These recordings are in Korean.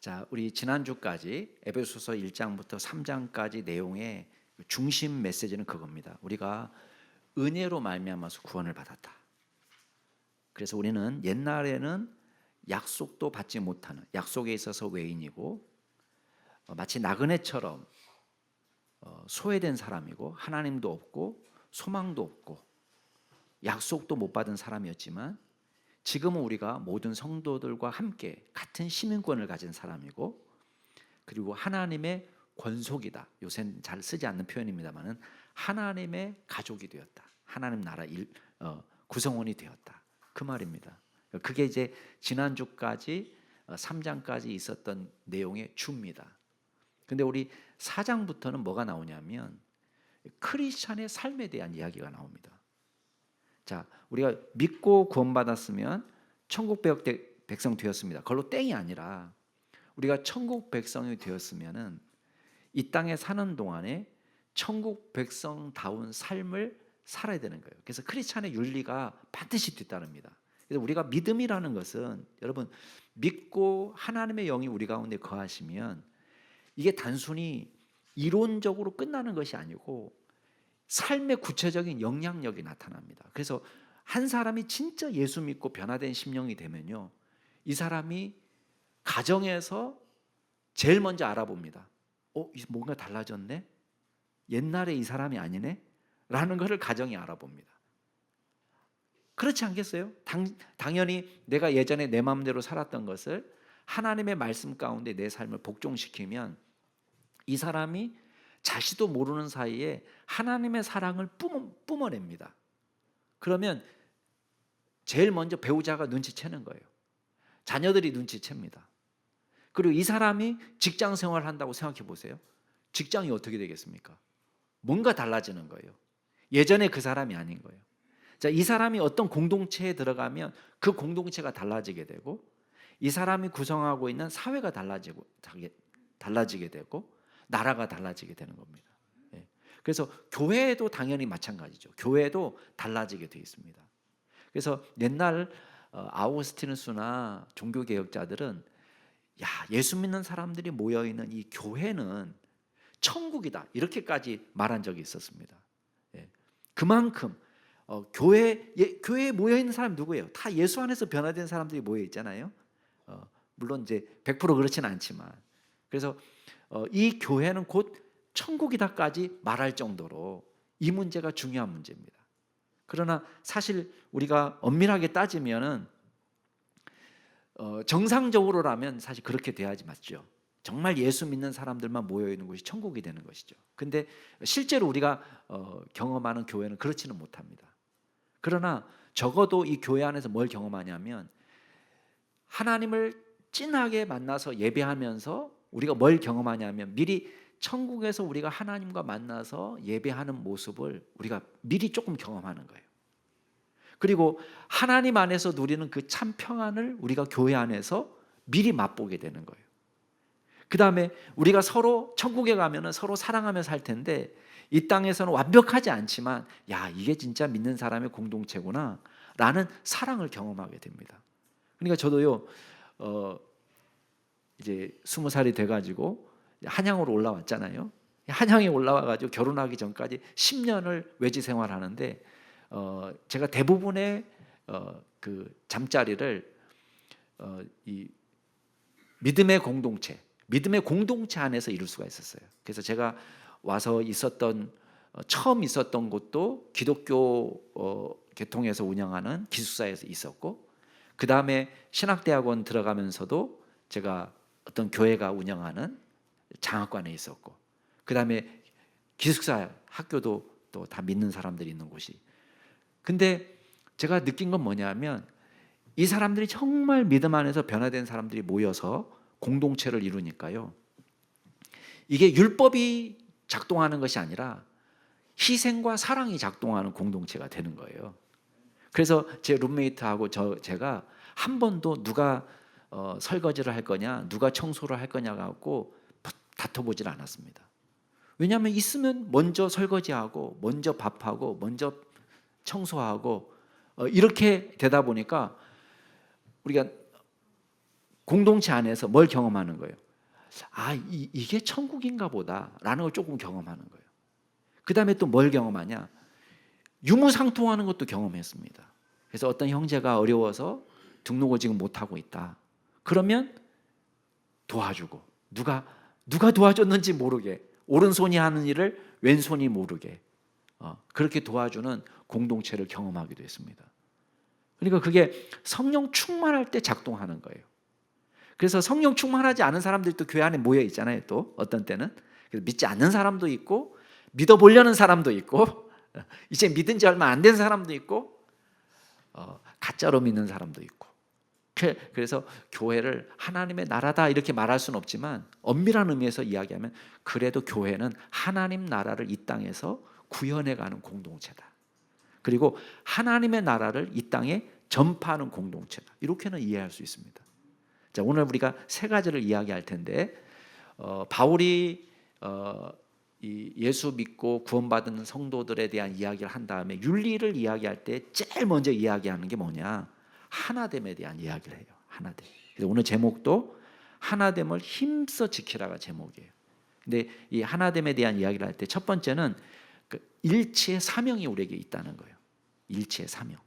자, 우리 지난주까지 에베소서 1장부터 3장까지 내용의 중심 메시지는 그겁니다. 우리가 은혜로 말미암아서 구원을 받았다. 그래서 우리는 옛날에는 약속도 받지 못하는, 약속에 있어서 외인이고 마치 나그네처럼 소외된 사람이고 하나님도 없고 소망도 없고 약속도 못 받은 사람이었지만, 지금은 우리가 모든 성도들과 함께 같은 시민권을 가진 사람이고, 그리고 하나님의 권속이다. 요새는 잘 쓰지 않는 표현입니다만은 하나님의 가족이 되었다. 하나님 나라 구성원이 되었다. 그 말입니다. 그게 이제 지난주까지 3장까지 있었던 내용의 주입니다. 근데 우리 4장부터는 뭐가 나오냐면 크리스찬의 삶에 대한 이야기가 나옵니다. 자, 우리가 믿고 구원받았으면 천국 백성 되었습니다. 그걸로 땡이 아니라 우리가 천국 백성이 되었으면은 이 땅에 사는 동안에 천국 백성다운 삶을 살아야 되는 거예요. 그래서 크리스찬의 윤리가 반드시 뒤따릅니다. 그래서 우리가 믿음이라는 것은, 여러분, 믿고 하나님의 영이 우리 가운데 거하시면 이게 단순히 이론적으로 끝나는 것이 아니고 삶의 구체적인 영향력이 나타납니다. 그래서 한 사람이 진짜 예수 믿고 변화된 심령이 되면요, 이 사람이 가정에서 제일 먼저 알아봅니다. 뭔가 달라졌네? 옛날에 이 사람이 아니네? 라는 것을 가정이 알아봅니다. 그렇지 않겠어요? 당연히 내가 예전에 내 마음대로 살았던 것을 하나님의 말씀 가운데 내 삶을 복종시키면 이 사람이 자신도 모르는 사이에 하나님의 사랑을 뿜어냅니다. 그러면 제일 먼저 배우자가 눈치채는 거예요. 자녀들이 눈치챕니다. 그리고 이 사람이 직장 생활을 한다고 생각해 보세요. 직장이 어떻게 되겠습니까? 뭔가 달라지는 거예요. 예전에 그 사람이 아닌 거예요. 자, 이 사람이 어떤 공동체에 들어가면 그 공동체가 달라지게 되고, 이 사람이 구성하고 있는 사회가 달라지게 되고, 나라가 달라지게 되는 겁니다. 그래서 교회도 당연히 마찬가지죠. 교회도 달라지게 되어 있습니다. 그래서 옛날 아우구스티누스나 종교개혁자들은 예수 믿는 사람들이 모여있는 이 교회는 천국이다, 이렇게까지 말한 적이 있었습니다. 그만큼 교회에 모여있는 사람이 누구예요? 다 예수 안에서 변화된 사람들이 모여있잖아요. 물론 이제 100% 그렇지는 않지만, 그래서 이 교회는 곧 천국이다까지 말할 정도로 이 문제가 중요한 문제입니다. 그러나 사실 우리가 엄밀하게 따지면은 정상적으로라면 사실 그렇게 돼야지 맞죠. 정말 예수 믿는 사람들만 모여 있는 곳이 천국이 되는 것이죠. 근데 실제로 우리가 경험하는 교회는 그렇지는 못합니다. 그러나 적어도 이 교회 안에서 뭘 경험하냐면, 하나님을 진하게 만나서 예배하면서 우리가 뭘 경험하냐면, 미리 천국에서 우리가 하나님과 만나서 예배하는 모습을 우리가 미리 조금 경험하는 거예요. 그리고 하나님 안에서 누리는 그 참 평안을 우리가 교회 안에서 미리 맛보게 되는 거예요. 그 다음에 우리가 서로 천국에 가면은 서로 사랑하며 살 텐데, 이 땅에서는 완벽하지 않지만 이게 진짜 믿는 사람의 공동체구나 라는 사랑을 경험하게 됩니다. 그러니까 저도요, 이제 20살이 돼가지고 한양으로 올라왔잖아요. 한양에 올라와가지고 결혼하기 전까지 10년을 외지 생활하는데, 제가 대부분의 그 잠자리를 이 믿음의 공동체 안에서 이룰 수가 있었어요. 그래서 제가 와서 처음 있었던 곳도 기독교 계통에서 운영하는 기숙사에서 있었고, 그 다음에 신학대학원 들어가면서도 제가 어떤 교회가 운영하는 장학관에 있었고, 그 다음에 기숙사 학교도 또 다 믿는 사람들이 있는 곳이. 근데 제가 느낀 건 뭐냐면, 이 사람들이 정말 믿음 안에서 변화된 사람들이 모여서 공동체를 이루니까요, 이게 율법이 작동하는 것이 아니라 희생과 사랑이 작동하는 공동체가 되는 거예요. 그래서 제 룸메이트하고 제가 한 번도 누가 설거지를 할 거냐, 누가 청소를 할 거냐 갖고 다퉈보질 않았습니다. 왜냐하면 있으면 먼저 설거지하고 먼저 밥하고 먼저 청소하고 이렇게 되다 보니까 우리가 공동체 안에서 뭘 경험하는 거예요? 아, 이게 천국인가 보다라는 걸 조금 경험하는 거예요. 그 다음에 또 뭘 경험하냐? 유무상통하는 것도 경험했습니다. 그래서 어떤 형제가 어려워서 등록을 지금 못하고 있다. 그러면 도와주고, 누가 도와줬는지 모르게, 오른손이 하는 일을 왼손이 모르게 그렇게 도와주는 공동체를 경험하기도 했습니다. 그러니까 그게 성령 충만할 때 작동하는 거예요. 그래서 성령 충만하지 않은 사람들이 또 교회 안에 모여 있잖아요. 또 어떤 때는 그래서 믿지 않는 사람도 있고, 믿어보려는 사람도 있고, 이제 믿은 지 얼마 안 된 사람도 있고, 가짜로 믿는 사람도 있고. 그래서 교회를 하나님의 나라다 이렇게 말할 수는 없지만, 엄밀한 의미에서 이야기하면 그래도 교회는 하나님 나라를 이 땅에서 구현해가는 공동체다. 그리고 하나님의 나라를 이 땅에 전파하는 공동체다. 이렇게는 이해할 수 있습니다. 자, 오늘 우리가 세 가지를 이야기할 텐데, 바울이 이 예수 믿고 구원받은 성도들에 대한 이야기를 한 다음에 윤리를 이야기할 때 제일 먼저 이야기하는 게 뭐냐? 하나됨에 대한 이야기를 해요. 하나됨. 그래서 오늘 제목도 하나됨을 힘써 지키라가 제목이에요. 근데 이 하나됨에 대한 이야기를 할 때 첫 번째는 그 일치의 사명이 우리에게 있다는 거예요. 일치의 사명.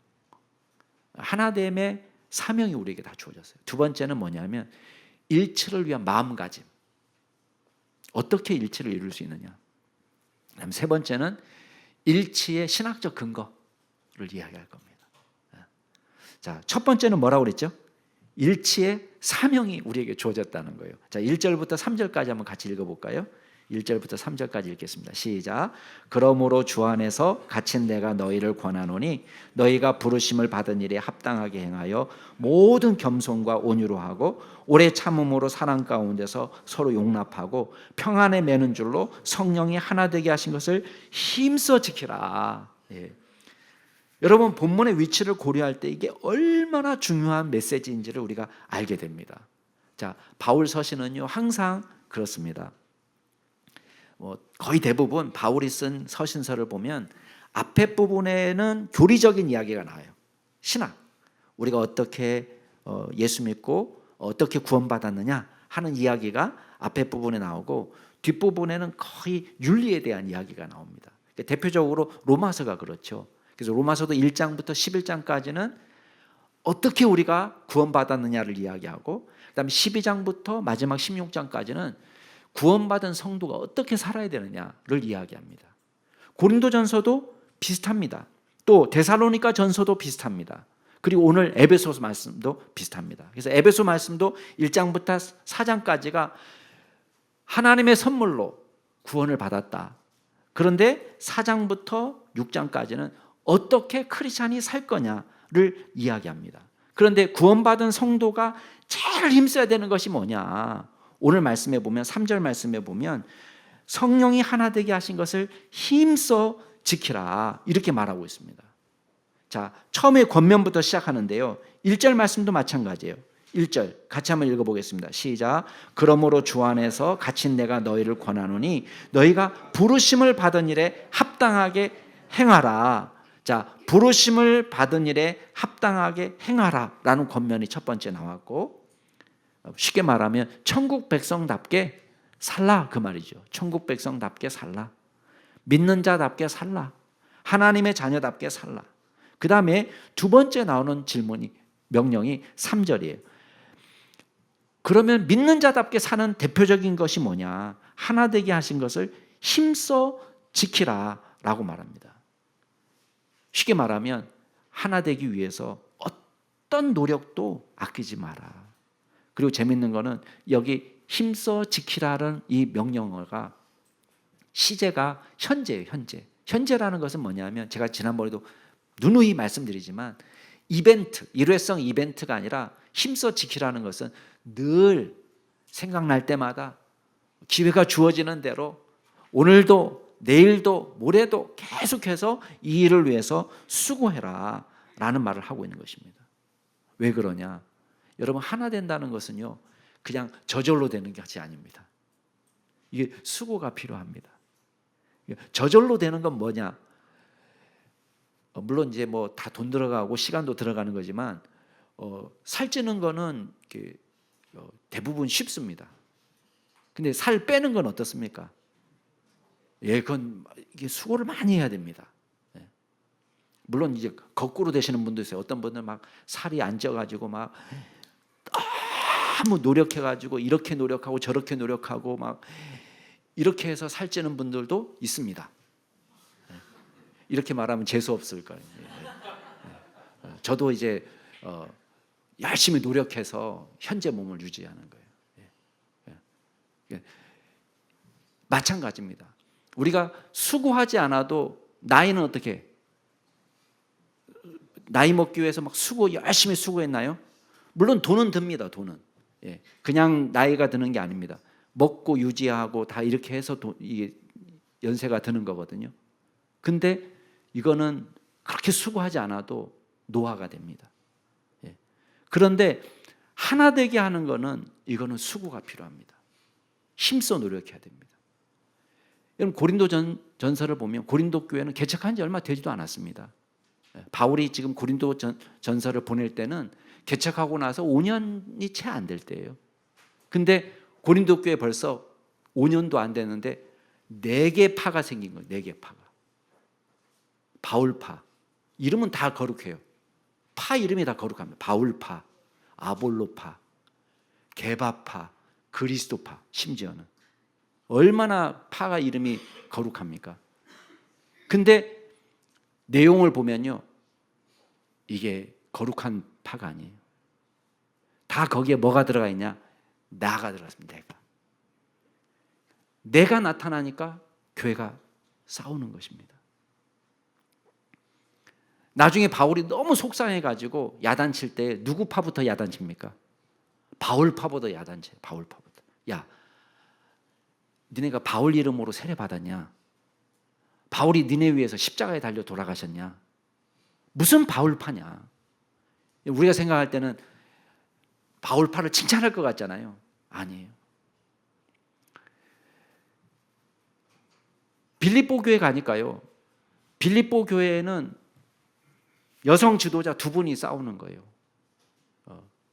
하나됨의 사명이 우리에게 다 주어졌어요. 두 번째는 뭐냐면 일치를 위한 마음가짐. 어떻게 일치를 이룰 수 있느냐. 그다음 세 번째는 일치의 신학적 근거를 이야기할 겁니다. 자, 첫 번째는 뭐라고 그랬죠? 일치의 사명이 우리에게 주어졌다는 거예요. 자, 1절부터 3절까지 한번 같이 읽어볼까요? 1절부터 3절까지 읽겠습니다. 시작. 그러므로 주 안에서 갇힌 내가 너희를 권하노니 너희가 부르심을 받은 일에 합당하게 행하여 모든 겸손과 온유로 하고 오래 참음으로 사랑 가운데서 서로 용납하고 평안에 매는 줄로 성령이 하나 되게 하신 것을 힘써 지키라. 예. 여러분, 본문의 위치를 고려할 때 이게 얼마나 중요한 메시지인지를 우리가 알게 됩니다. 자, 바울 서신은요 항상 그렇습니다. 거의 대부분 바울이 쓴 서신서를 보면 앞에 부분에는 교리적인 이야기가 나와요. 신학, 우리가 어떻게 예수 믿고 어떻게 구원받았느냐 하는 이야기가 앞에 부분에 나오고, 뒷부분에는 거의 윤리에 대한 이야기가 나옵니다. 대표적으로 로마서가 그렇죠. 그래서 로마서도 1장부터 11장까지는 어떻게 우리가 구원받았느냐를 이야기하고, 그다음에 12장부터 마지막 16장까지는 구원받은 성도가 어떻게 살아야 되느냐를 이야기합니다. 고린도전서도 비슷합니다. 또 데살로니가 전서도 비슷합니다. 그리고 오늘 에베소서 말씀도 비슷합니다. 그래서 에베소 말씀도 1장부터 4장까지가 하나님의 선물로 구원을 받았다. 그런데 4장부터 6장까지는 어떻게 크리스찬이 살 거냐를 이야기합니다. 그런데 구원받은 성도가 제일 힘써야 되는 것이 뭐냐? 오늘 말씀에 보면 3절 말씀에 보면 성령이 하나 되게 하신 것을 힘써 지키라 이렇게 말하고 있습니다. 자, 처음에 권면부터 시작하는데요. 1절 말씀도 마찬가지예요. 1절 같이 한번 읽어보겠습니다. 시작. 그러므로 주 안에서 갇힌 내가 너희를 권하노니 너희가 부르심을 받은 일에 합당하게 행하라. 자, 부르심을 받은 일에 합당하게 행하라 라는 권면이 첫 번째 나왔고, 쉽게 말하면 천국 백성답게 살라 그 말이죠. 천국 백성답게 살라. 믿는 자답게 살라. 하나님의 자녀답게 살라. 그 다음에 두 번째 나오는 질문이, 명령이 3절이에요. 그러면 믿는 자답게 사는 대표적인 것이 뭐냐? 하나 되게 하신 것을 힘써 지키라 라고 말합니다. 쉽게 말하면 하나 되기 위해서 어떤 노력도 아끼지 마라. 그리고 재밌는 거는 여기 힘써 지키라는 이 명령어가 시제가 현재예요. 현재. 현재라는 것은 뭐냐면 제가 지난번에도 누누이 말씀드리지만 이벤트, 일회성 이벤트가 아니라 힘써 지키라는 것은 늘 생각날 때마다 기회가 주어지는 대로 오늘도 내일도 모레도 계속해서 이 일을 위해서 수고해라 라는 말을 하고 있는 것입니다. 왜 그러냐? 여러분, 하나 된다는 것은요 그냥 저절로 되는 것이 아닙니다. 이게 수고가 필요합니다. 저절로 되는 건 뭐냐? 물론 이제 뭐 다 돈 들어가고 시간도 들어가는 거지만 살찌는 거는 대부분 쉽습니다. 근데 살 빼는 건 어떻습니까? 예, 그건 이게 수고를 많이 해야 됩니다. 예. 물론 이제 거꾸로 되시는 분도 있어요. 어떤 분들은 막 살이 안 쪄가지고 막 너무 노력해가지고 이렇게 노력하고 저렇게 노력하고 막 이렇게 해서 살찌는 분들도 있습니다. 예. 이렇게 말하면 재수 없을 거예요. 예. 저도 이제 열심히 노력해서 현재 몸을 유지하는 거예요. 예. 마찬가지입니다. 우리가 수고하지 않아도 나이는 어떻게? 나이 먹기 위해서 막 열심히 수고했나요? 물론 돈은 듭니다. 돈은. 예. 그냥 나이가 드는 게 아닙니다. 먹고 유지하고 다 이렇게 해서 이게 연세가 드는 거거든요. 근데 이거는 그렇게 수고하지 않아도 노화가 됩니다. 예. 그런데 하나 되게 하는 거는 이거는 수고가 필요합니다. 힘써 노력해야 됩니다. 여러분 고린도 전서를 보면 고린도 교회는 개척한 지 얼마 되지도 않았습니다. 바울이 지금 고린도 전서를 보낼 때는 개척하고 나서 5년이 채 안 될 때예요. 근데 고린도 교회 벌써 5년도 안 됐는데 4개 파가 생긴 거예요. 4개 파가. 바울파. 이름은 다 거룩해요. 파 이름이 다 거룩합니다. 바울파, 아볼로파, 게바파, 그리스도파. 심지어는 얼마나 파가 이름이 거룩합니까? 근데 내용을 보면요, 이게 거룩한 파가 아니에요. 다 거기에 뭐가 들어가 있냐? 나가 들어갔습니다. 내가 나타나니까 교회가 싸우는 것입니다. 나중에 바울이 너무 속상해가지고 야단칠 때 누구 파부터 야단칩니까? 바울 파보다 야단쳐요. 바울 파부터. 야, 니네가 바울 이름으로 세례 받았냐? 바울이 니네 위해서 십자가에 달려 돌아가셨냐? 무슨 바울파냐? 우리가 생각할 때는 바울파를 칭찬할 것 같잖아요. 아니에요. 빌립보 교회 가니까요, 빌립보 교회에는 여성 지도자 2분이 싸우는 거예요.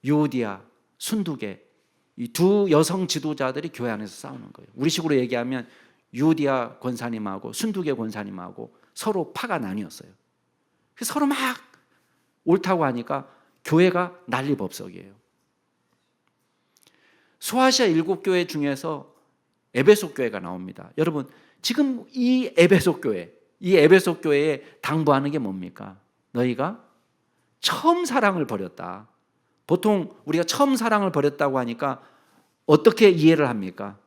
유오디아, 순두계, 이 2 여성 지도자들이 교회 안에서 싸우는 거예요. 우리식으로 얘기하면 유오디아 권사님하고 순두계 권사님하고 서로 파가 나뉘었어요. 그래서 서로 막 옳다고 하니까 교회가 난리법석이에요. 소아시아 7교회 중에서 에베소 교회가 나옵니다. 여러분, 지금 이 에베소 교회에 당부하는 게 뭡니까? 너희가 처음 사랑을 버렸다. 보통 우리가 처음 사랑을 버렸다고 하니까 어떻게 이해를 합니까?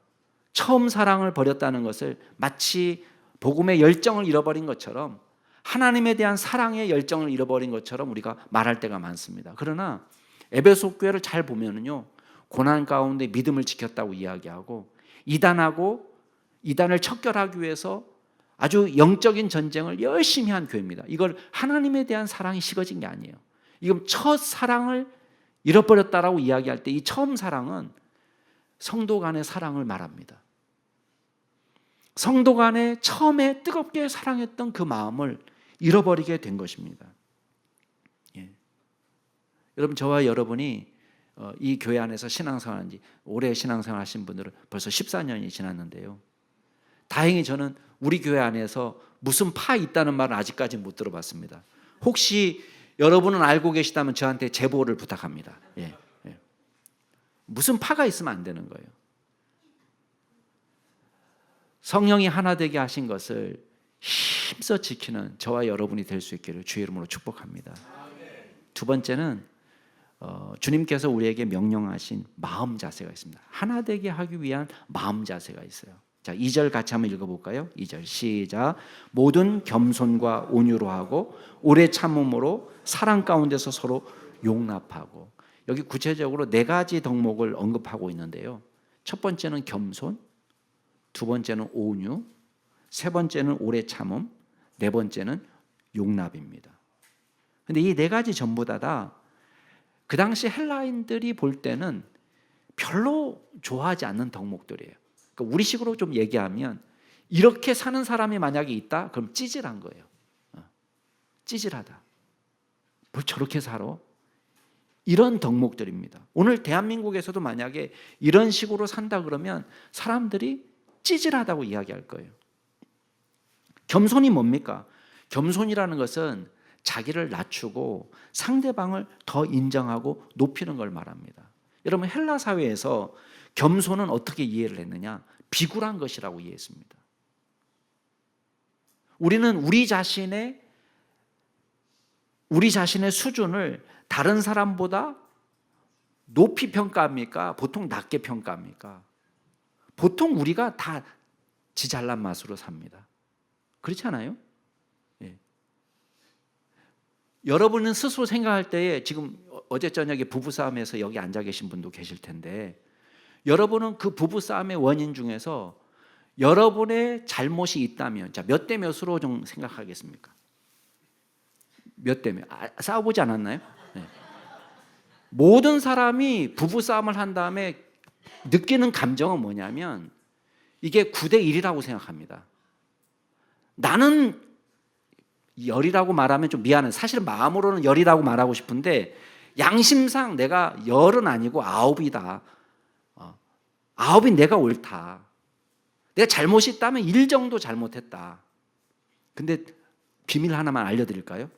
처음 사랑을 버렸다는 것을 마치 복음의 열정을 잃어버린 것처럼, 하나님에 대한 사랑의 열정을 잃어버린 것처럼 우리가 말할 때가 많습니다. 그러나 에베소 교회를 잘 보면은요, 고난 가운데 믿음을 지켰다고 이야기하고 이단을 척결하기 위해서 아주 영적인 전쟁을 열심히 한 교회입니다. 이걸 하나님에 대한 사랑이 식어진 게 아니에요. 이건 첫 사랑을 잃어버렸다라고 이야기할 때 이 처음 사랑은 성도 간의 사랑을 말합니다. 성도 간에 처음에 뜨겁게 사랑했던 그 마음을 잃어버리게 된 것입니다. 예. 여러분, 저와 여러분이 이 교회 안에서 신앙생활한 지 오래 신앙생활 하신 분들은 벌써 14년이 지났는데요, 다행히 저는 우리 교회 안에서 무슨 파 있다는 말은 아직까지 못 들어봤습니다. 혹시 여러분은 알고 계시다면 저한테 제보를 부탁합니다. 예. 무슨 파가 있으면 안 되는 거예요. 성령이 하나 되게 하신 것을 힘써 지키는 저와 여러분이 될 수 있기를 주의 이름으로 축복합니다. 2번째는 주님께서 우리에게 명령하신 마음 자세가 있습니다. 하나 되게 하기 위한 마음 자세가 있어요. 자, 2절 같이 한번 읽어볼까요? 2절 시작. 모든 겸손과 온유로 하고 오래 참음으로 사랑 가운데서 서로 용납하고. 여기 구체적으로 4가지 덕목을 언급하고 있는데요, 첫 번째는 겸손, 2번째는 온유, 3번째는 오래 참음, 4번째는 용납입니다. 그런데 이 4가지 전부 다 그 당시 헬라인들이 볼 때는 별로 좋아하지 않는 덕목들이에요. 그러니까 우리식으로 좀 얘기하면 이렇게 사는 사람이 만약에 있다? 그럼 찌질한 거예요. 찌질하다. 뭘 저렇게 살아? 이런 덕목들입니다. 오늘 대한민국에서도 만약에 이런 식으로 산다 그러면 사람들이 찌질하다고 이야기할 거예요. 겸손이 뭡니까? 겸손이라는 것은 자기를 낮추고 상대방을 더 인정하고 높이는 걸 말합니다. 여러분, 헬라 사회에서 겸손은 어떻게 이해를 했느냐? 비굴한 것이라고 이해했습니다. 우리는 우리 자신의 수준을 다른 사람보다 높이 평가합니까? 보통 낮게 평가합니까? 보통 우리가 다 지 잘난 맛으로 삽니다. 그렇지 않아요? 예. 여러분은 스스로 생각할 때에 지금 어제 저녁에 부부싸움에서 여기 앉아 계신 분도 계실 텐데 여러분은 그 부부싸움의 원인 중에서 여러분의 잘못이 있다면 자, 몇 대 몇으로 좀 생각하겠습니까? 몇 대 몇? 싸워보지 않았나요? 네. 모든 사람이 부부싸움을 한 다음에 느끼는 감정은 뭐냐면 이게 9대 1이라고 생각합니다. 나는 열이라고 말하면 좀 미안해. 사실은 마음으로는 열이라고 말하고 싶은데 양심상 내가 열은 아니고 9이다. 9이 내가 옳다. 내가 잘못이 있다면 1 정도 잘못했다. 근데 비밀 하나만 알려드릴까요?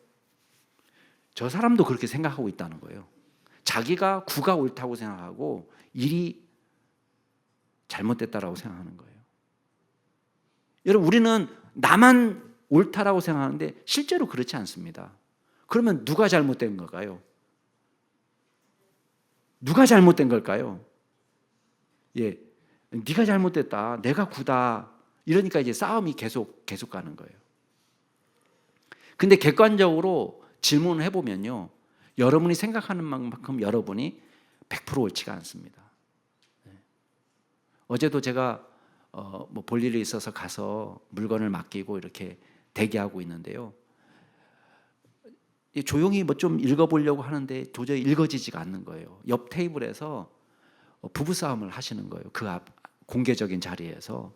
저 사람도 그렇게 생각하고 있다는 거예요. 자기가 9가 옳다고 생각하고 1이 잘못됐다라고 생각하는 거예요. 여러분, 우리는 나만 옳다라고 생각하는데 실제로 그렇지 않습니다. 그러면 누가 잘못된 걸까요? 누가 잘못된 걸까요? 예, 네가 잘못됐다. 내가 9다. 이러니까 이제 싸움이 계속 가는 거예요. 근데 객관적으로 질문을 해보면요, 여러분이 생각하는 만큼 여러분이 100% 옳지가 않습니다. 어제도 제가 볼 일이 있어서 가서 물건을 맡기고 이렇게 대기하고 있는데요. 조용히 좀 읽어보려고 하는데 도저히 읽어지지가 않는 거예요. 옆 테이블에서 부부싸움을 하시는 거예요. 그 앞 공개적인 자리에서.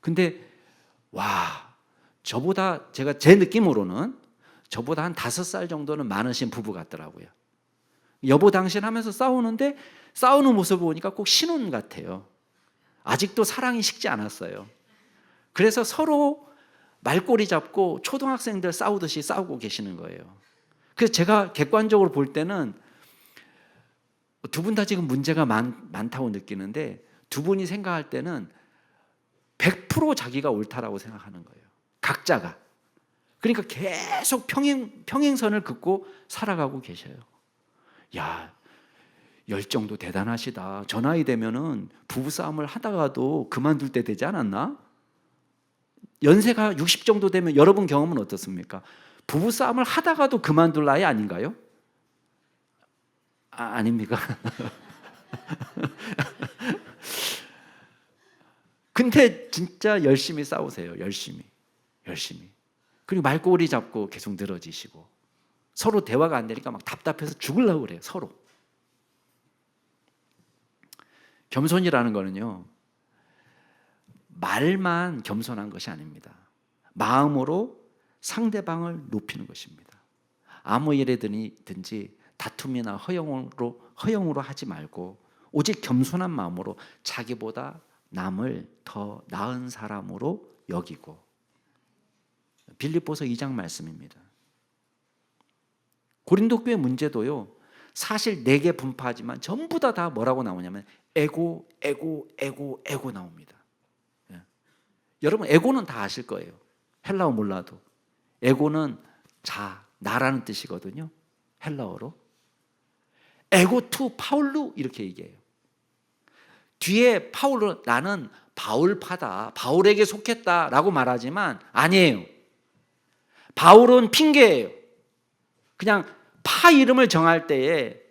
근데 와, 저보다 제가 제 느낌으로는 저보다 한 5살 정도는 많으신 부부 같더라고요. 여보 당신 하면서 싸우는데 싸우는 모습을 보니까 꼭 신혼 같아요. 아직도 사랑이 식지 않았어요. 그래서 서로 말꼬리 잡고 초등학생들 싸우듯이 싸우고 계시는 거예요. 그래서 제가 객관적으로 볼 때는 두 분 다 지금 문제가 많다고 느끼는데 두 분이 생각할 때는 100% 자기가 옳다라고 생각하는 거예요. 각자가. 그러니까 계속 평행선을 긋고 살아가고 계셔요. 야, 열정도 대단하시다. 저 나이 되면은 부부싸움을 하다가도 그만둘 때 되지 않았나? 연세가 60 정도 되면 여러분 경험은 어떻습니까? 부부싸움을 하다가도 그만둘 나이 아닌가요? 아닙니까? 근데 진짜 열심히 싸우세요. 열심히. 그리고 말꼬리 잡고 계속 늘어지시고 서로 대화가 안 되니까 막 답답해서 죽으려고 그래요. 서로. 겸손이라는 거는요, 말만 겸손한 것이 아닙니다. 마음으로 상대방을 높이는 것입니다. 아무 일이든지 다툼이나 허영으로 하지 말고 오직 겸손한 마음으로 자기보다 남을 더 나은 사람으로 여기고. 빌립보서 2장 말씀입니다. 고린도 교회 문제도요, 사실 4개 분파하지만 전부 다 뭐라고 나오냐면 에고 나옵니다. 예. 여러분, 에고는 다 아실 거예요. 헬라어 몰라도. 에고는 나라는 뜻이거든요. 헬라어로. 에고 투 파울루 이렇게 얘기해요. 뒤에 파울로 나는 바울파다. 바울에게 속했다라고 말하지만 아니에요. 바울은 핑계예요. 그냥 파 이름을 정할 때에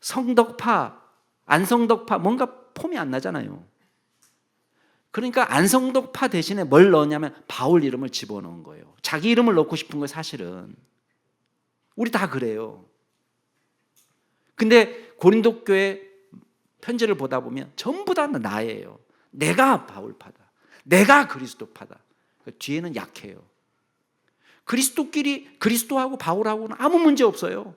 성덕파, 안성덕파 뭔가 폼이 안 나잖아요. 그러니까 안성덕파 대신에 뭘 넣었냐면 바울 이름을 집어넣은 거예요. 자기 이름을 넣고 싶은 거예요. 사실은 우리 다 그래요. 근데 고린도 교회 편지를 보다 보면 전부 다 나예요. 내가 바울파다. 내가 그리스도파다. 뒤에는 약해요. 그리스도하고 바울하고는 아무 문제 없어요.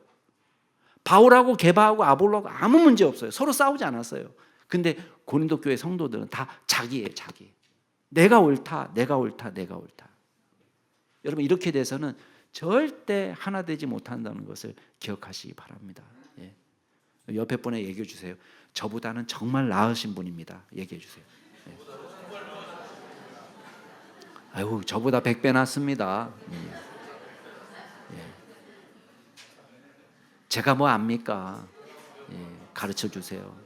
바울하고 게바하고 아볼로하고 아무 문제 없어요. 서로 싸우지 않았어요. 근데 고린도 교회 성도들은 다 자기예요, 자기. 내가 옳다, 내가 옳다, 내가 옳다. 여러분, 이렇게 돼서는 절대 하나 되지 못한다는 것을 기억하시기 바랍니다. 예. 옆에 분에 얘기해 주세요. 저보다는 정말 나으신 분입니다. 얘기해 주세요. 예. 아유, 저보다 100배 낫습니다. 예. 제가 뭐 압니까? 예. 가르쳐 주세요.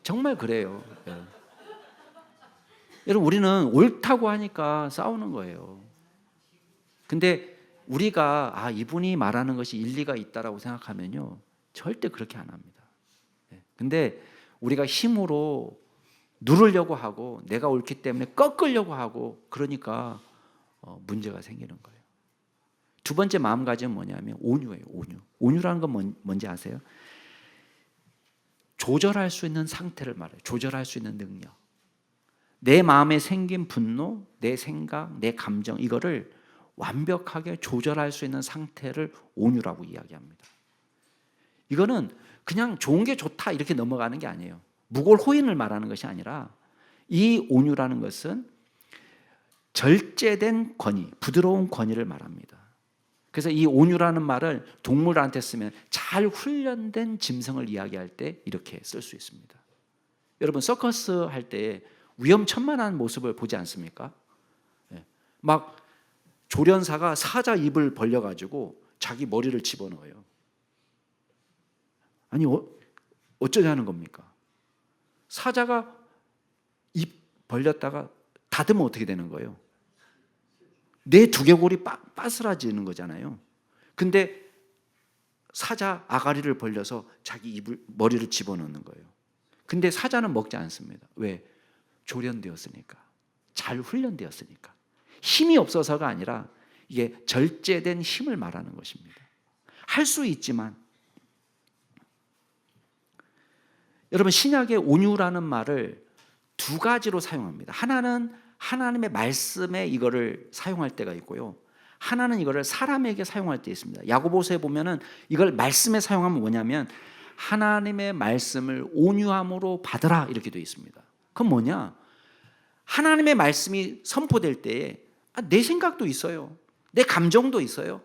정말 그래요. 예. 여러분, 우리는 옳다고 하니까 싸우는 거예요. 근데 우리가 이분이 말하는 것이 일리가 있다라고 생각하면요, 절대 그렇게 안 합니다. 근데 우리가 힘으로 누르려고 하고 내가 옳기 때문에 꺾으려고 하고 그러니까 문제가 생기는 거예요. 두 번째 마음가짐은 뭐냐면 온유예요. 온유라는 건 뭔지 아세요? 조절할 수 있는 상태를 말해요. 조절할 수 있는 능력. 내 마음에 생긴 분노, 내 생각, 내 감정, 이거를 완벽하게 조절할 수 있는 상태를 온유라고 이야기합니다. 이거는 그냥 좋은 게 좋다 이렇게 넘어가는 게 아니에요. 무골호인을 말하는 것이 아니라 이 온유라는 것은 절제된 권위, 부드러운 권위를 말합니다. 그래서 이 온유라는 말을 동물한테 쓰면 잘 훈련된 짐승을 이야기할 때 이렇게 쓸 수 있습니다. 여러분, 서커스 할 때 위험천만한 모습을 보지 않습니까? 막 조련사가 사자 입을 벌려가지고 자기 머리를 집어넣어요. 아니, 어쩌자는 겁니까? 사자가 입 벌렸다가 닫으면 어떻게 되는 거예요? 내 두개골이 빠스라지는 거잖아요. 근데 사자 아가리를 벌려서 자기 머리를 집어넣는 거예요. 근데 사자는 먹지 않습니다. 왜? 조련되었으니까. 잘 훈련되었으니까. 힘이 없어서가 아니라 이게 절제된 힘을 말하는 것입니다. 할 수 있지만, 여러분, 신약의 온유라는 말을 두 가지로 사용합니다. 하나는 하나님의 말씀에 이거를 사용할 때가 있고요. 하나는 이거를 사람에게 사용할 때 있습니다. 야고보서에 보면은 이걸 말씀에 사용하면 뭐냐면 하나님의 말씀을 온유함으로 받으라 이렇게 되어 있습니다. 그건 뭐냐? 하나님의 말씀이 선포될 때에 내 생각도 있어요. 내 감정도 있어요.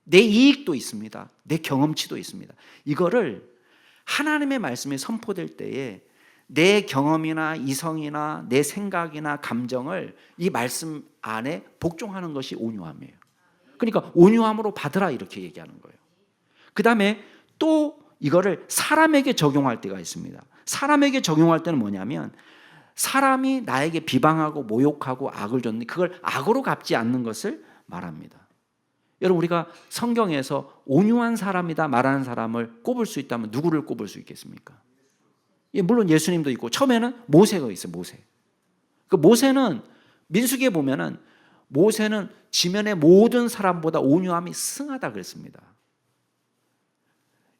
내 이익도 있습니다. 내 경험치도 있습니다. 이거를 하나님의 말씀이 선포될 때에 내 경험이나 이성이나 내 생각이나 감정을 이 말씀 안에 복종하는 것이 온유함이에요. 그러니까 온유함으로 받으라 이렇게 얘기하는 거예요. 그 다음에 또 이거를 사람에게 적용할 때가 있습니다. 사람에게 적용할 때는 뭐냐면 사람이 나에게 비방하고 모욕하고 악을 줬는데 그걸 악으로 갚지 않는 것을 말합니다. 여러분, 우리가 성경에서 온유한 사람이다 말하는 사람을 꼽을 수 있다면 누구를 꼽을 수 있겠습니까? 물론 예수님도 있고 처음에는 모세가 있어요. 그 모세는 민수기에 보면은 모세는 지면의 모든 사람보다 온유함이 승하다 그랬습니다.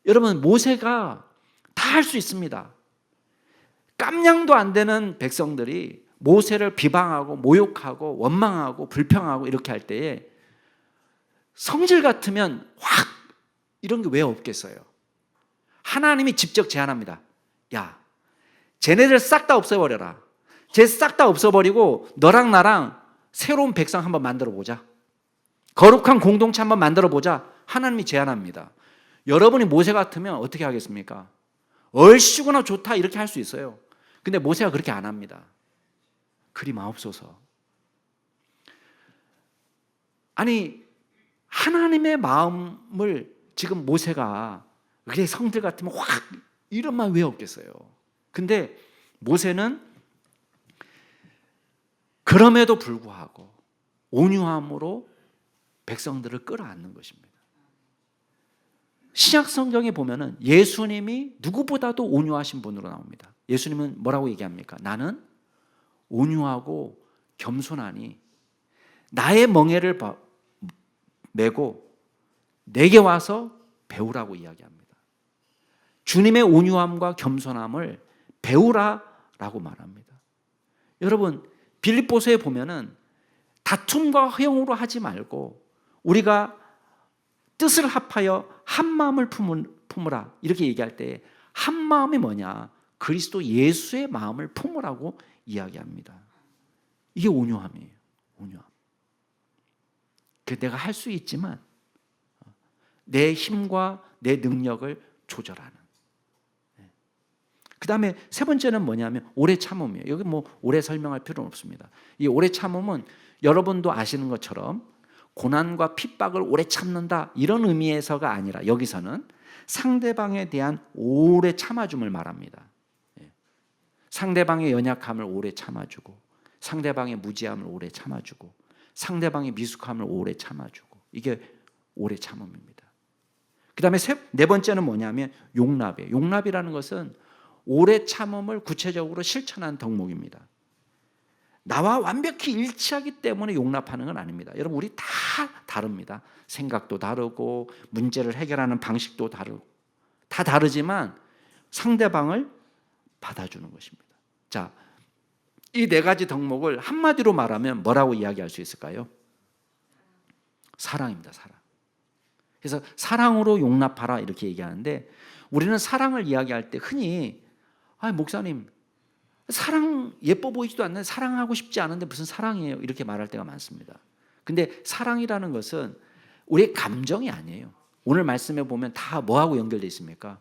여러분, 모세가 다 할 수 있습니다. 깜냥도 안 되는 백성들이 모세를 비방하고 모욕하고 원망하고 불평하고 이렇게 할 때에 성질 같으면 확 이런 게 왜 없겠어요? 하나님이 직접 제안합니다. 야, 쟤네들 싹 다 없애버려라. 쟤 싹 다 없애버리고 너랑 나랑 새로운 백성 한번 만들어 보자. 거룩한 공동체 한번 만들어 보자. 하나님이 제안합니다. 여러분이 모세 같으면 어떻게 하겠습니까? 얼씨구나 좋다 이렇게 할 수 있어요. 근데 모세가 그렇게 안 합니다. 그리 마옵소서. 아니, 하나님의 마음을 지금 모세가 그게 성들 같으면 확 이런 말 왜 없겠어요? 근데 모세는 그럼에도 불구하고 온유함으로 백성들을 끌어안는 것입니다. 신약 성경에 보면은 예수님이 누구보다도 온유하신 분으로 나옵니다. 예수님은 뭐라고 얘기합니까? 나는 온유하고 겸손하니 나의 멍에를 메고 내게 와서 배우라고 이야기합니다. 주님의 온유함과 겸손함을 배우라라고 말합니다. 여러분, 빌립보서에 보면은 다툼과 허용으로 하지 말고 우리가 뜻을 합하여 한 마음을 품으라 이렇게 얘기할 때 한 마음이 뭐냐? 그리스도 예수의 마음을 품으라고 이야기합니다. 이게 온유함이에요. 온유함. 내가 할 수 있지만 내 힘과 내 능력을 조절하는. 그 다음에 세 번째는 뭐냐면 오래 참음이에요. 여기 뭐 오래 설명할 필요는 없습니다. 이 오래 참음은 여러분도 아시는 것처럼 고난과 핍박을 오래 참는다 이런 의미에서가 아니라 여기서는 상대방에 대한 오래 참아줌을 말합니다. 상대방의 연약함을 오래 참아주고, 상대방의 무지함을 오래 참아주고, 상대방의 미숙함을 오래 참아주고, 이게 오래 참음입니다. 그 다음에 네 번째는 뭐냐면 용납이에요. 용납이라는 것은 오래 참음을 구체적으로 실천한 덕목입니다. 나와 완벽히 일치하기 때문에 용납하는 건 아닙니다. 여러분, 우리 다 다릅니다. 생각도 다르고 문제를 해결하는 방식도 다르고 다 다르지만 상대방을 받아주는 것입니다. 자, 이 네 가지 덕목을 한마디로 말하면 뭐라고 이야기할 수 있을까요? 사랑입니다. 사랑. 그래서 사랑으로 용납하라 이렇게 얘기하는데 우리는 사랑을 이야기할 때 흔히 목사님 사랑 예뻐 보이지도 않는 사랑하고 싶지 않은데 무슨 사랑이에요 이렇게 말할 때가 많습니다. 근데 사랑이라는 것은 우리의 감정이 아니에요. 오늘 말씀에 보면 다 뭐하고 연결되어 있습니까?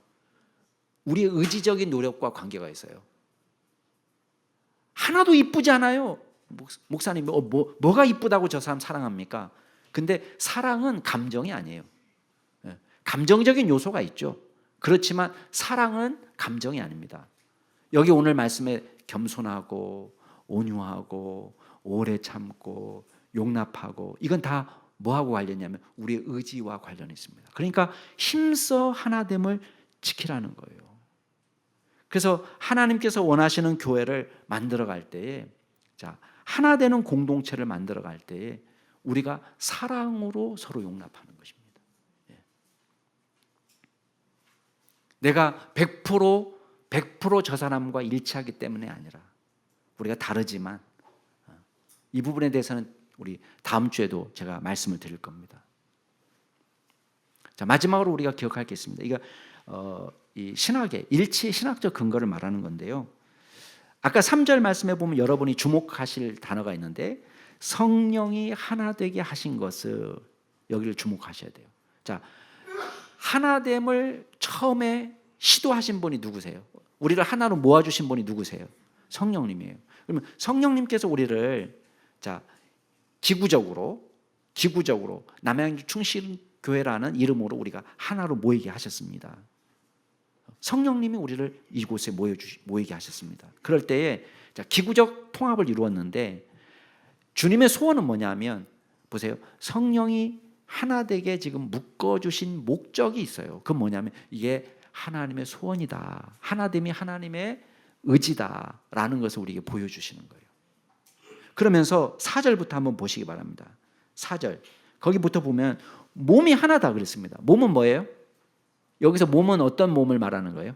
우리의 의지적인 노력과 관계가 있어요. 하나도 이쁘지 않아요. 목사님 뭐가 이쁘다고 저 사람 사랑합니까? 근데 사랑은 감정이 아니에요. 감정적인 요소가 있죠. 그렇지만 사랑은 감정이 아닙니다. 여기 오늘 말씀에 겸손하고 온유하고 오래 참고 용납하고 이건 다 뭐하고 관련이냐면 우리의 의지와 관련이 있습니다. 그러니까 힘써 하나됨을 지키라는 거예요. 그래서 하나님께서 원하시는 교회를 만들어갈 때에 하나 되는 공동체를 만들어갈 때에 우리가 사랑으로 서로 용납하는 것입니다. 내가 100% 저 사람과 일치하기 때문에 아니라 우리가 다르지만 이 부분에 대해서는 우리 다음 주에도 제가 말씀을 드릴 겁니다. 자, 마지막으로 우리가 기억할 게 있습니다. 이거 이 신학의 일치의 신학적 근거를 말하는 건데요. 아까 3절 말씀에 보면 여러분이 주목하실 단어가 있는데 성령이 하나 되게 하신 것을 여기를 주목하셔야 돼요. 자, 하나됨을 처음에 시도하신 분이 누구세요? 우리를 하나로 모아주신 분이 누구세요? 성령님이에요. 그러면 성령님께서 우리를 기구적으로 남양주 충실교회라는 이름으로 우리가 하나로 모이게 하셨습니다. 성령님이 우리를 이곳에 모이게 하셨습니다. 그럴 때에 기구적 통합을 이루었는데 주님의 소원은 뭐냐면 보세요. 성령이 하나 되게 지금 묶어주신 목적이 있어요. 그건 뭐냐면 이게 하나님의 소원이다. 하나됨이 하나님의 의지다라는 것을 우리에게 보여주시는 거예요. 그러면서 4절부터 한번 보시기 바랍니다. 4절 거기부터 보면 몸이 하나다 그랬습니다. 몸은 뭐예요? 여기서 몸은 어떤 몸을 말하는 거예요?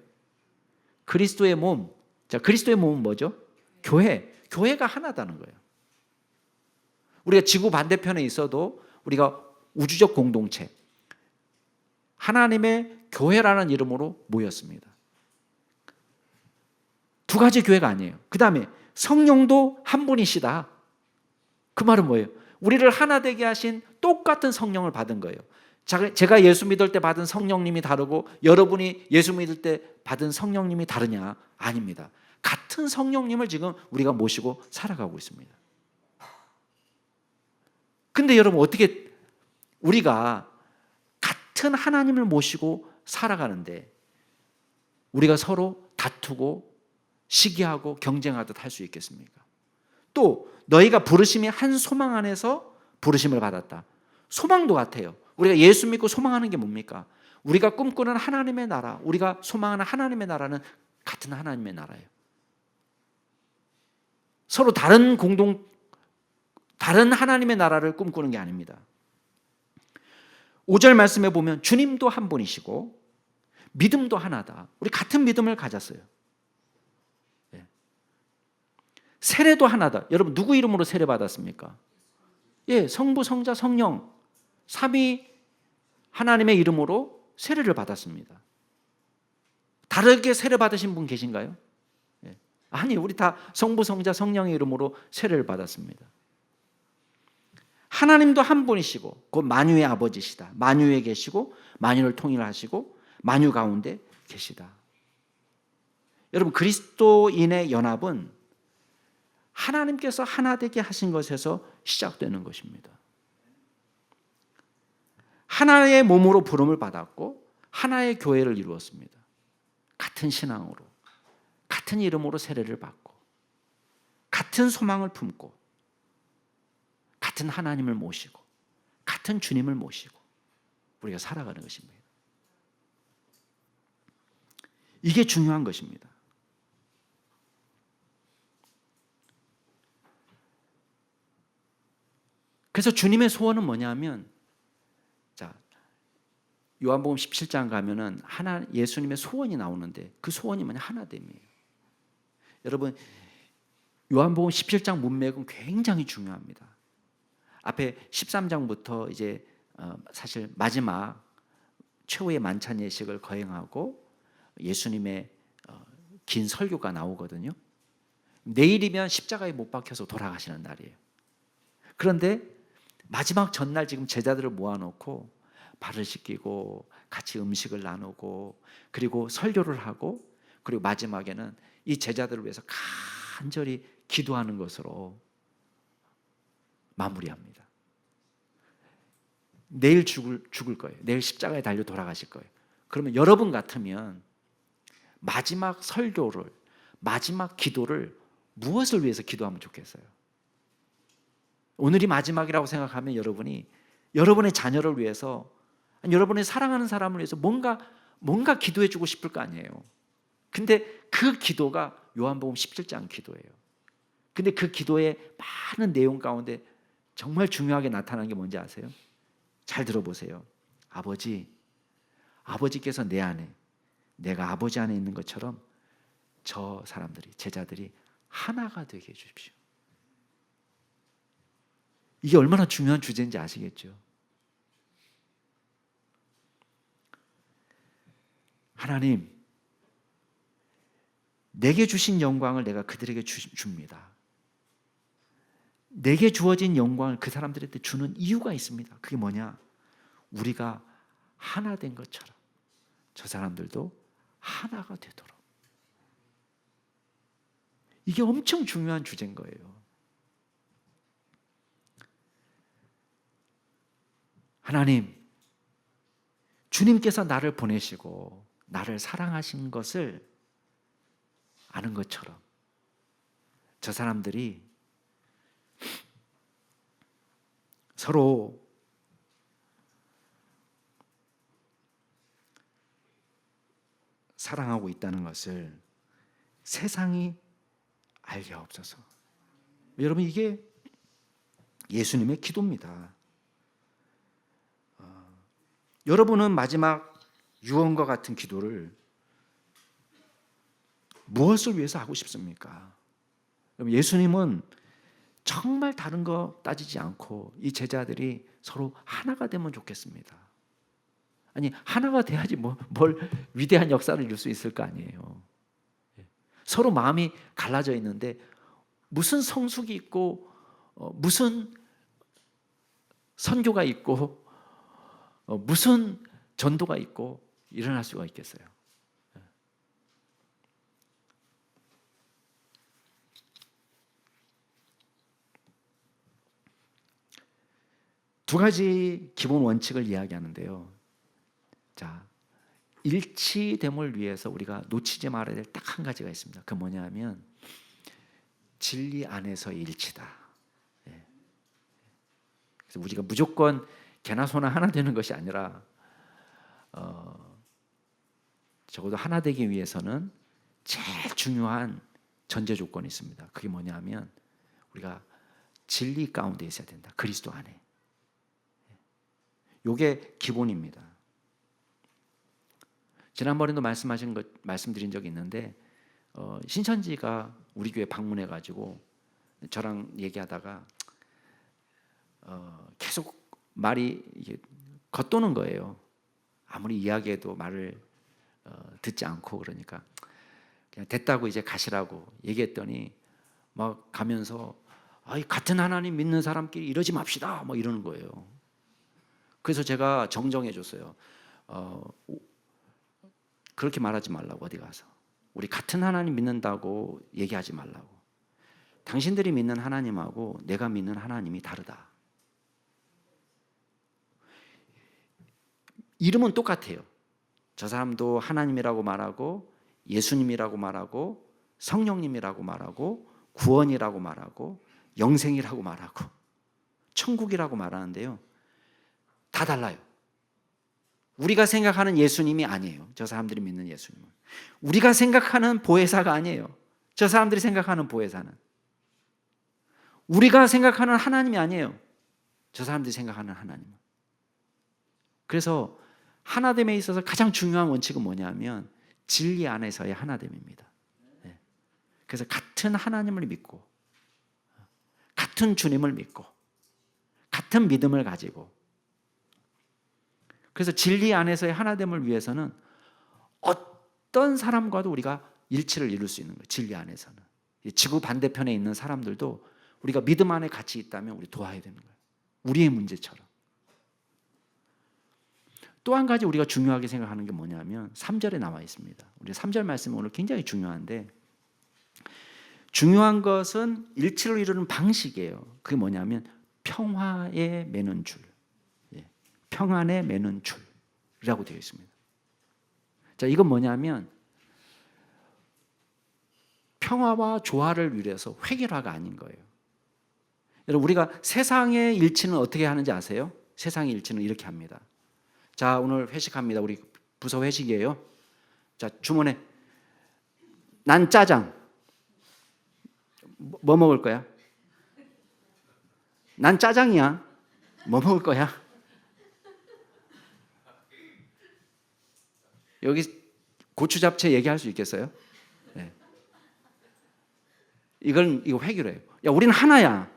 그리스도의 몸. 자, 그리스도의 몸은 뭐죠? 교회. 교회가 하나다는 거예요. 우리가 지구 반대편에 있어도 우리가 우주적 공동체, 하나님의 교회라는 이름으로 모였습니다. 두 가지 교회가 아니에요. 그 다음에 성령도 한 분이시다. 그 말은 뭐예요? 우리를 하나 되게 하신 똑같은 성령을 받은 거예요. 제가 예수 믿을 때 받은 성령님이 다르고 여러분이 예수 믿을 때 받은 성령님이 다르냐? 아닙니다. 같은 성령님을 지금 우리가 모시고 살아가고 있습니다. 근데 여러분 어떻게 우리가 같은 하나님을 모시고 살아가는데 우리가 서로 다투고 시기하고 경쟁하듯 할 수 있겠습니까? 또 너희가 부르심이 한 소망 안에서 부르심을 받았다. 소망도 같아요. 우리가 예수 믿고 소망하는 게 뭡니까? 우리가 꿈꾸는 하나님의 나라, 우리가 소망하는 하나님의 나라는 같은 하나님의 나라예요. 서로 다른 하나님의 나라를 꿈꾸는 게 아닙니다. 5절 말씀에 보면 주님도 한 분이시고 믿음도 하나다. 우리 같은 믿음을 가졌어요. 세례도 하나다. 여러분 누구 이름으로 세례 받았습니까? 성부, 성자, 성령 삼위 하나님의 이름으로 세례를 받았습니다. 다르게 세례 받으신 분 계신가요? 아니, 우리 다 성부, 성자, 성령의 이름으로 세례를 받았습니다. 하나님도 한 분이시고 곧 만유의 아버지시다. 만유에 계시고 만유를 통일하시고 만유 가운데 계시다. 여러분, 그리스도인의 연합은 하나님께서 하나 되게 하신 것에서 시작되는 것입니다. 하나의 몸으로 부름을 받았고 하나의 교회를 이루었습니다. 같은 신앙으로, 같은 이름으로 세례를 받고, 같은 소망을 품고, 같은 하나님을 모시고, 같은 주님을 모시고 우리가 살아가는 것입니다. 이게 중요한 것입니다. 그래서 주님의 소원은 뭐냐면, 자, 요한복음 17장 가면은 예수님의 소원이 나오는데 그 소원이 뭐냐? 하나됨이에요. 여러분, 요한복음 17장 문맥은 굉장히 중요합니다. 앞에 13장부터 이제 사실 마지막 최후의 만찬 예식을 거행하고 예수님의 긴 설교가 나오거든요. 내일이면 십자가에 못 박혀서 돌아가시는 날이에요. 그런데 마지막 전날 지금 제자들을 모아놓고 발을 씻기고 같이 음식을 나누고 그리고 설교를 하고 그리고 마지막에는 이 제자들을 위해서 간절히 기도하는 것으로 마무리합니다. 내일 죽을 거예요. 내일 십자가에 달려 돌아가실 거예요. 그러면 여러분 같으면 마지막 설교를, 마지막 기도를 무엇을 위해서 기도하면 좋겠어요? 오늘이 마지막이라고 생각하면 여러분이 여러분의 자녀를 위해서, 여러분의 사랑하는 사람을 위해서 뭔가 기도해 주고 싶을 거 아니에요. 근데 그 기도가 요한복음 17장 기도예요. 근데 그 기도의 많은 내용 가운데 정말 중요하게 나타나는 게 뭔지 아세요? 잘 들어보세요. 아버지께서 내 안에, 내가 아버지 안에 있는 것처럼 저 사람들이, 제자들이 하나가 되게 해주십시오. 이게 얼마나 중요한 주제인지 아시겠죠? 하나님, 내게 주신 영광을 내가 그들에게 줍니다. 내게 주어진 영광을 그 사람들한테 주는 이유가 있습니다. 그게 뭐냐? 우리가 하나 된 것처럼 저 사람들도 하나가 되도록. 이게 엄청 중요한 주제인 거예요. 하나님, 주님께서 나를 보내시고 나를 사랑하신 것을 아는 것처럼 저 사람들이 서로 사랑하고 있다는 것을 세상이 알게 하옵소서. 여러분, 이게 예수님의 기도입니다. 여러분은 마지막 유언과 같은 기도를 무엇을 위해서 하고 싶습니까? 예수님은 정말 다른 거 따지지 않고 이 제자들이 서로 하나가 되면 좋겠습니다. 아니, 하나가 돼야지 뭘 위대한 역사를 이룰 수 있을 거 아니에요. 서로 마음이 갈라져 있는데 무슨 성숙이 있고 무슨 선교가 있고 무슨 전도가 있고 일어날 수가 있겠어요. 두 가지 기본 원칙을 이야기하는데요. 자, 일치됨을 위해서 우리가 놓치지 말아야 될 딱 한 가지가 있습니다. 그 뭐냐면 진리 안에서의 일치다. 그래서 우리가 무조건 개나 소나 하나 되는 것이 아니라 적어도 하나 되기 위해서는 제일 중요한 전제 조건이 있습니다. 그게 뭐냐면 우리가 진리 가운데 있어야 된다. 그리스도 안에. 이게 기본입니다. 지난번에도 말씀드린 적이 있는데 신천지가 우리 교회 방문해가지고 저랑 얘기하다가 계속 말이 이게 겉도는 거예요. 아무리 이야기해도 말을 듣지 않고, 그러니까 그냥 됐다고 이제 가시라고 얘기했더니 막 가면서 같은 하나님 믿는 사람끼리 이러지 맙시다 뭐 이러는 거예요. 그래서 제가 정정해 줬어요. 그렇게 말하지 말라고. 어디 가서 우리 같은 하나님 믿는다고 얘기하지 말라고. 당신들이 믿는 하나님하고 내가 믿는 하나님이 다르다. 이름은 똑같아요. 저 사람도 하나님이라고 말하고 예수님이라고 말하고 성령님이라고 말하고 구원이라고 말하고 영생이라고 말하고 천국이라고 말하는데요, 다 달라요. 우리가 생각하는 예수님이 아니에요. 저 사람들이 믿는 예수님은. 우리가 생각하는 보혜사가 아니에요. 저 사람들이 생각하는 보혜사는. 우리가 생각하는 하나님이 아니에요. 저 사람들이 생각하는 하나님은. 그래서 하나됨에 있어서 가장 중요한 원칙은 뭐냐면 진리 안에서의 하나됨입니다. 그래서 같은 하나님을 믿고 같은 주님을 믿고 같은 믿음을 가지고, 그래서 진리 안에서의 하나됨을 위해서는 어떤 사람과도 우리가 일치를 이룰 수 있는 거예요. 진리 안에서는. 지구 반대편에 있는 사람들도 우리가 믿음 안에 같이 있다면 우리 도와야 되는 거예요. 우리의 문제처럼. 또 한 가지 우리가 중요하게 생각하는 게 뭐냐면 3절에 나와 있습니다. 우리 3절 말씀은 오늘 굉장히 중요한데, 중요한 것은 일치를 이루는 방식이에요. 그게 뭐냐면 평화에 매는 줄, 평안에 매는 줄이라고 되어 있습니다. 자, 이건 뭐냐면 평화와 조화를 위해서 획일화가 아닌 거예요. 여러분, 우리가 세상의 일치는 어떻게 하는지 아세요? 세상의 일치는 이렇게 합니다. 자, 오늘 회식합니다. 우리 부서 회식이에요. 자, 주문해. 난 짜장. 뭐 먹을 거야? 난 짜장이야. 뭐 먹을 거야? 여기 고추 잡채 얘기할 수 있겠어요? 네. 이거 획일화예요. 야, 우리는 하나야.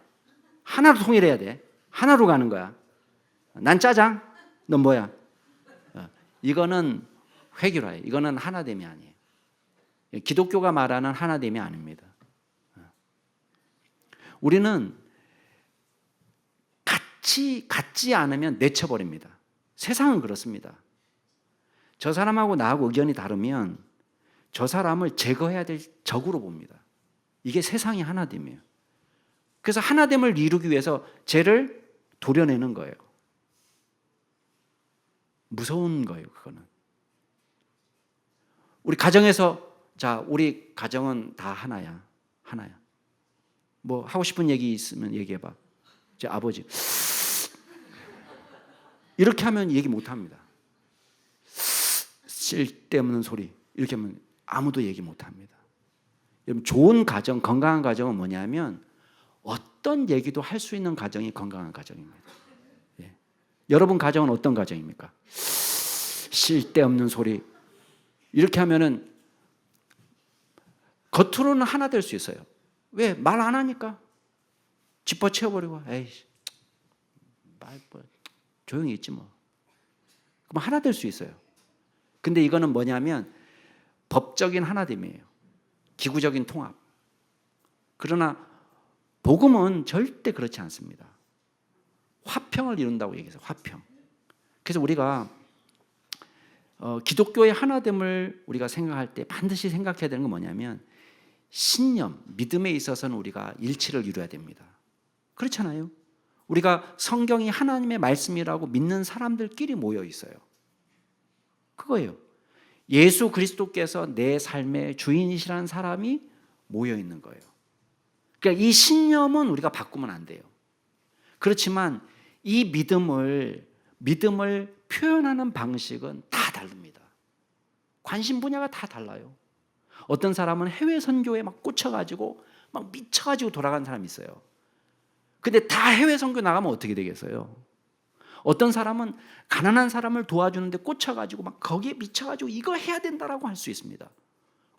하나로 통일해야 돼. 하나로 가는 거야. 난 짜장, 넌 뭐야? 이거는 획일화예요. 이거는 하나됨이 아니에요. 기독교가 말하는 하나됨이 아닙니다. 우리는 같지 않으면 내쳐버립니다. 세상은 그렇습니다. 저 사람하고 나하고 의견이 다르면 저 사람을 제거해야 될 적으로 봅니다. 이게 세상의 하나됨이에요. 그래서 하나됨을 이루기 위해서 죄를 도려내는 거예요. 무서운 거예요, 그거는. 우리 가정에서, 자, 우리 가정은 다 하나야. 하나야. 뭐 하고 싶은 얘기 있으면 얘기해봐. 제 아버지 이렇게 하면 얘기 못합니다. 쓸데없는 소리 이렇게 하면 아무도 얘기 못합니다. 여러분, 좋은 가정, 건강한 가정은 뭐냐면 어떤 얘기도 할 수 있는 가정이 건강한 가정입니다. 예. 여러분 가정은 어떤 가정입니까? 쓸데없는 소리 이렇게 하면은 겉으로는 하나 될 수 있어요. 왜? 말 안 하니까. 짚어채워버리고, 에이씨, 조용히 있지 뭐. 그럼 하나 될 수 있어요. 근데 이거는 뭐냐면 법적인 하나됨이에요. 기구적인 통합. 그러나 복음은 절대 그렇지 않습니다. 화평을 이룬다고 얘기해서 화평. 그래서 우리가 기독교의 하나됨을 우리가 생각할 때 반드시 생각해야 되는 건 뭐냐면 신념, 믿음에 있어서는 우리가 일치를 이루어야 됩니다. 그렇잖아요. 우리가 성경이 하나님의 말씀이라고 믿는 사람들끼리 모여 있어요. 그거예요. 예수 그리스도께서 내 삶의 주인이시라는 사람이 모여 있는 거예요. 그러니까 이 신념은 우리가 바꾸면 안 돼요. 그렇지만 이 믿음을 표현하는 방식은 다 다릅니다. 관심 분야가 다 달라요. 어떤 사람은 해외 선교에 막 꽂혀가지고 막 미쳐가지고 돌아간 사람이 있어요. 근데 다 해외 선교 나가면 어떻게 되겠어요? 어떤 사람은 가난한 사람을 도와주는데 꽂혀가지고 막 거기에 미쳐가지고 이거 해야 된다라고 할 수 있습니다.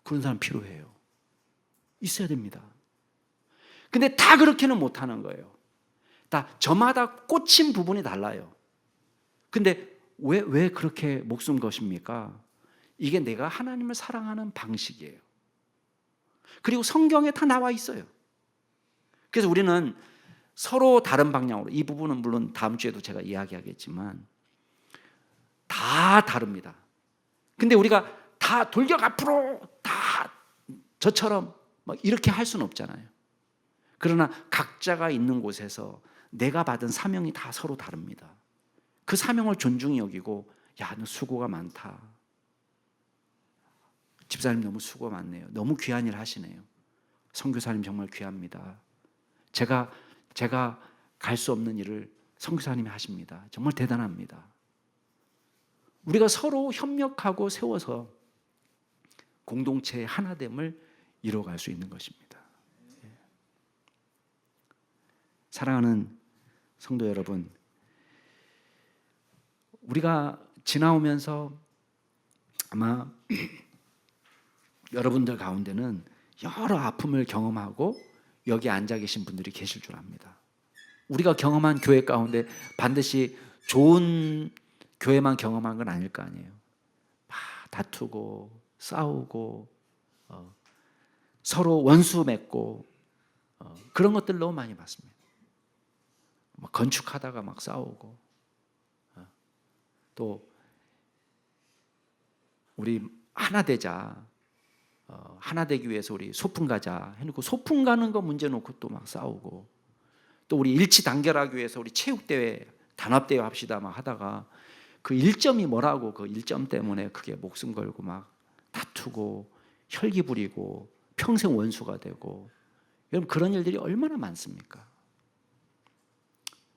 그런 사람 필요해요. 있어야 됩니다. 근데 다 그렇게는 못하는 거예요. 다 저마다 꽂힌 부분이 달라요. 근데 왜 그렇게 목숨 것입니까? 이게 내가 하나님을 사랑하는 방식이에요. 그리고 성경에 다 나와 있어요. 그래서 우리는 서로 다른 방향으로, 이 부분은 물론 다음 주에도 제가 이야기하겠지만 다 다릅니다. 근데 우리가 다 돌격 앞으로 다 저처럼 막 이렇게 할 수는 없잖아요. 그러나 각자가 있는 곳에서 내가 받은 사명이 다 서로 다릅니다. 그 사명을 존중히 여기고, 야, 너 수고가 많다. 집사님 너무 수고 많네요. 너무 귀한 일 하시네요. 선교사님 정말 귀합니다. 제가 갈 수 없는 일을 선교사님이 하십니다. 정말 대단합니다. 우리가 서로 협력하고 세워서 공동체의 하나됨을 이루어갈 수 있는 것입니다. 사랑하는 성도 여러분, 우리가 지나오면서 아마 여러분들 가운데는 여러 아픔을 경험하고 여기 앉아 계신 분들이 계실 줄 압니다. 우리가 경험한 교회 가운데 반드시 좋은 교회만 경험한 건 아닐 거 아니에요. 막 다투고 싸우고 서로 원수 맺고 그런 것들 너무 많이 봤습니다. 막 건축하다가 막 싸우고 또 우리 하나 되자, 하나 되기 위해서 우리 소풍 가자 해놓고 소풍 가는 거 문제 놓고 또 막 싸우고, 또 우리 일치 단결하기 위해서 우리 체육대회 단합대회 합시다 막 하다가 그 일점이 뭐라고, 그 일점 때문에 그게 목숨 걸고 막 다투고 혈기 부리고 평생 원수가 되고, 여러분 그런 일들이 얼마나 많습니까?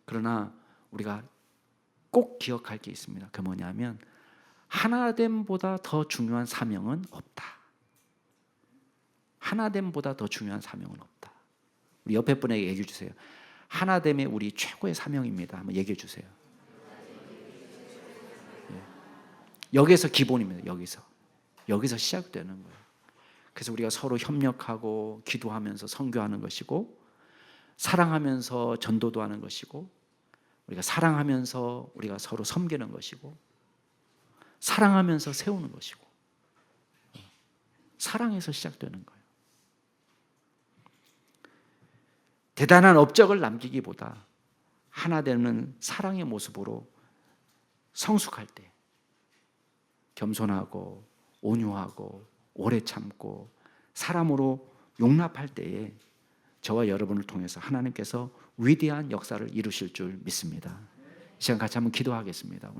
그러나 우리가 꼭 기억할 게 있습니다. 그게 뭐냐면 하나됨보다 더 중요한 사명은 없다. 하나됨보다 더 중요한 사명은 없다. 우리 옆에 분에게 얘기해 주세요. 하나됨이 우리 최고의 사명입니다. 한번 얘기해 주세요. 여기서 기본입니다. 여기서 시작되는 거예요. 그래서 우리가 서로 협력하고 기도하면서 선교하는 것이고, 사랑하면서 전도도 하는 것이고, 우리가 사랑하면서 우리가 서로 섬기는 것이고, 사랑하면서 세우는 것이고, 사랑에서 시작되는 거예요. 대단한 업적을 남기기보다 하나 되는 사랑의 모습으로 성숙할 때, 겸손하고 온유하고 오래 참고 사람으로 용납할 때에 저와 여러분을 통해서 하나님께서 위대한 역사를 이루실 줄 믿습니다. 이 시간 같이 한번 기도하겠습니다.